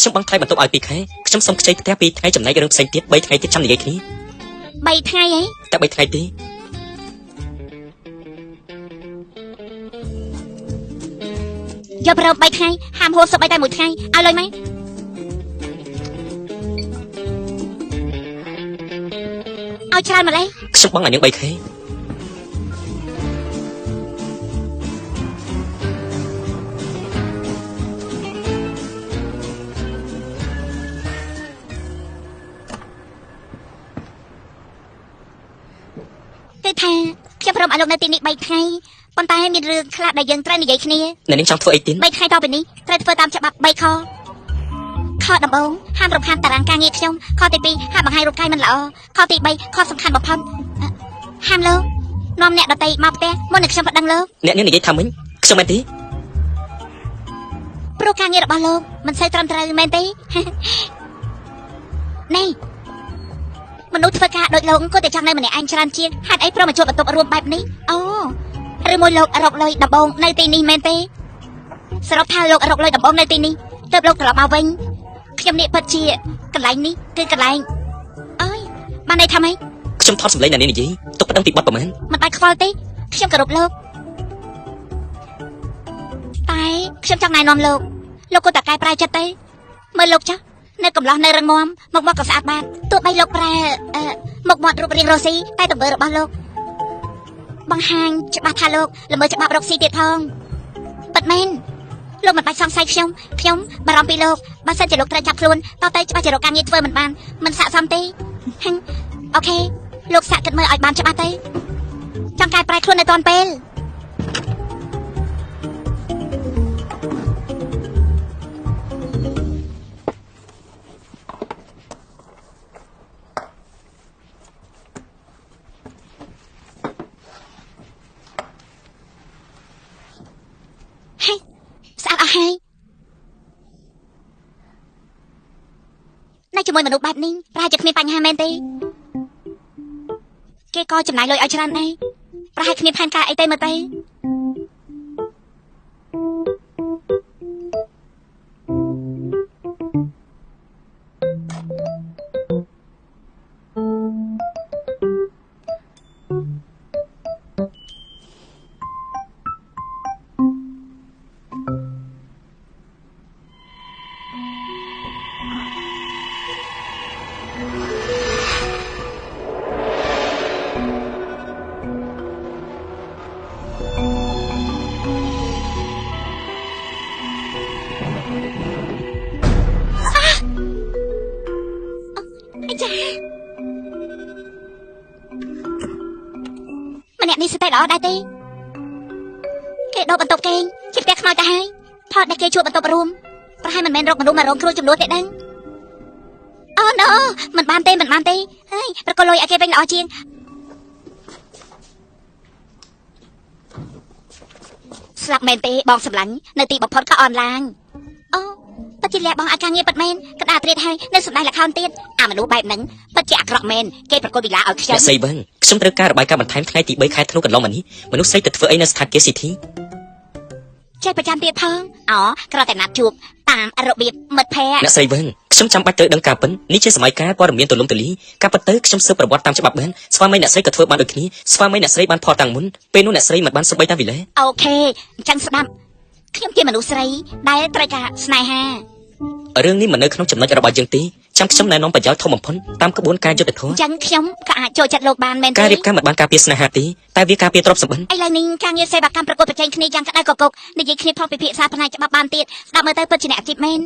ខ្ញុំបងថ្លៃបន្ទប់ឲ្យ2ខែខ្ញុំសុំខ្ចីផ្ទះ2ថ្ងៃចំណែករឿងផ្សេងទៀត3ថ្ងៃទៀតចាំនិយាយគ្នា3ថ្ងៃហីតែ3ថ្ងៃទេយកប្រហែល3ថ្ងៃហាមហូបសុបតែ1ថ្ងៃឲ្យលុយមកឲ្យច្រើនម្លេះខ្ញុំបងឲ្យនាង3ខែគេថាខ្ញុំព្រមឲ្យលោកនៅទីនេះ3ថ្ងៃប៉ុន្តែមានរឿងខ្លះដែលយើងត្រូវនិយាយគ្នាអ្នកនាងចង់ធ្វើអីទៀត3ថ្ងៃតទៅនេះត្រូវធ្វើតាមច្បាប់3ខខដំបូងហាមរំខានតារាងការងារខ្ញុំខទី2ហាមបង្ហាញរូបកាយមិនល្អខទី3ខសំខាន់បំផុតហាមលោកនាំអ្នកដតីមកផ្ទះមុននឹងខ្ញុំប្តឹងលោកអ្នកនាងនិយាយថាមិញខ្ញុំមែនទេព្រោះការងាររបស់លោកមិនសូវត្រឹមត្រូវមែនទេនេះមនុស្សធ្វើការដូចលោកក៏តែចង់នៅម្នាក់ឯងច្រើនជាងហេតុអីព្រមមកជួបបន្ទប់រួមបែបនេះអូឬមួយលោករកលុយដំបងនៅទីនេះមែនទេសរុបថាលោករកលុយដំបងនៅទីនេះទើបលោកត្រឡប់មកវិញខ្ញុំនេះពិតជាកន្លែងនេះគឺកន្លែងអើយបានន័យថាម៉េចខ្ញុំថតសម្លេងអ្នកនាងនិយាយទុកប្តឹងពីបទប្រមាណមិនបាច់ខ្វល់ទេខ្ញុំគោរពលោកតែខ្ញុំចង់ណែនាំលោកក៏តែកែប្រែចិត្តទេមើលលោកចាស់នៅកំឡោះនៅរងមមកមកក៏ស្អាតបាតទោះបីលោកប្រែមុខមាត់រូបរាងរស់ស៊ីតែទង្វើរបស់លោកបង្ហាញច្បាស់ថាលោកល្មើច្បាប់រកស៊ីទៀតផងពិតមែនលោកមិនបាច់សង្ស័យខ្ញុំបារម្ភពីលោកបើសិនជាលោកត្រូវចាប់ខ្លួនតទៅច្បាស់ជារកការងារធ្វើមិនបានមិនស័ក្តិសមទេអូខេលោកសាកគិតមើលឲ្យបានច្បាស់ទៅចង់កែប្រែខ្លួននៅតាន់ពេលស្អាតអស់ហើយនៅជាមួយមនុស្សបែបនេះប្រហែលជាគ្មានបញ្ហាមែនទេគេក៏ចំណាយលុយឲ្យច្រើនដែរប្រហែលគ្មានផែនការអីទេមើលទៅម្នាក់នេះស្ទើរល្អដែរទេគេដូរបន្ទប់គេជាផ្ទះខ្មោចទៅហើយផតដែលគេជួបបន្ទប់រួមប្រហែលមិនមែនរកមនុស្សមករងគ្រោះចំនួនទេដឹងអូ no មិនបានទេហើយប្រកលលុយឲ្យគេវិញល្អជាងស្លាប់មែនទេបងសម្លាញ់នៅទីបំផុតក៏អនឡាញអូពិតជាលះបងឲ្យការងារពិតមែនកណ្ដាលត្រៀតហើយនៅសម្ដែងល្ខោនទៀតអាមនុស្សបែបហ្នឹងពិតជាអាក្រក់មែនគេប្រកួតវិឡាឲ្យខ្ញុំអ្នកស្រីបងខ្ញុំត្រូវការរបាយការណ៍បន្ថែមថ្ងៃទី3ខែធ្នូកន្លងមកនេះមនុស្សស្រីទៅធ្វើអីនៅស្ថានភាពស៊ីធីចេះប្រចាំទៀតផងអូគ្រាន់តែណាត់ជួបតាមរបៀបមិត្តភ័ក្តិអ្នកស្រីបងខ្ញុំចាំបាច់ត្រូវដឹងការពិននេះជាសម័យកាលព័ត៌មានទូលំទូលាយការពិតទៅខ្ញុំស៊ើបប្រវត្តិតាមច្បាប់បានស្វាមីអ្នកស្រីក៏ធ្វើបានដូចគ្នាស្វាមីអ្នកស្រីបានផតតាំងមុនពេលនោះអ្នកស្រីមិនបានសុបបីតាមវិលេអូខេអញ្ចឹងស្ដាប់ខ្ញុំជាមនុស្សស្រីដែលត្រូវការស្នេហារឿងនេះមិននៅក្នុងចំណុចរបស់យើងទេចាំខ្ញុំណែនាំប្រយោជន៍ធំបំផុតតាមក្បួនការយុត្តិធម៌អញ្ចឹងខ្ញុំក៏អាចចូលចិត្តលោកបានមែនទេការរៀបការមិនបានការពារស្នេហាទេតែវាការពារទ្រព្យសម្បត្តិឥឡូវនេះការងារសេវាកម្មប្រកួតប្រជែងគ្នាយ៉ាងក្តៅកគុកនិយាយគ្នាផងពិភាក្សាផ្នែកច្បាប់បានទៀតស្ដាប់មើលទៅពិតជាអ្នកអាជីពមែន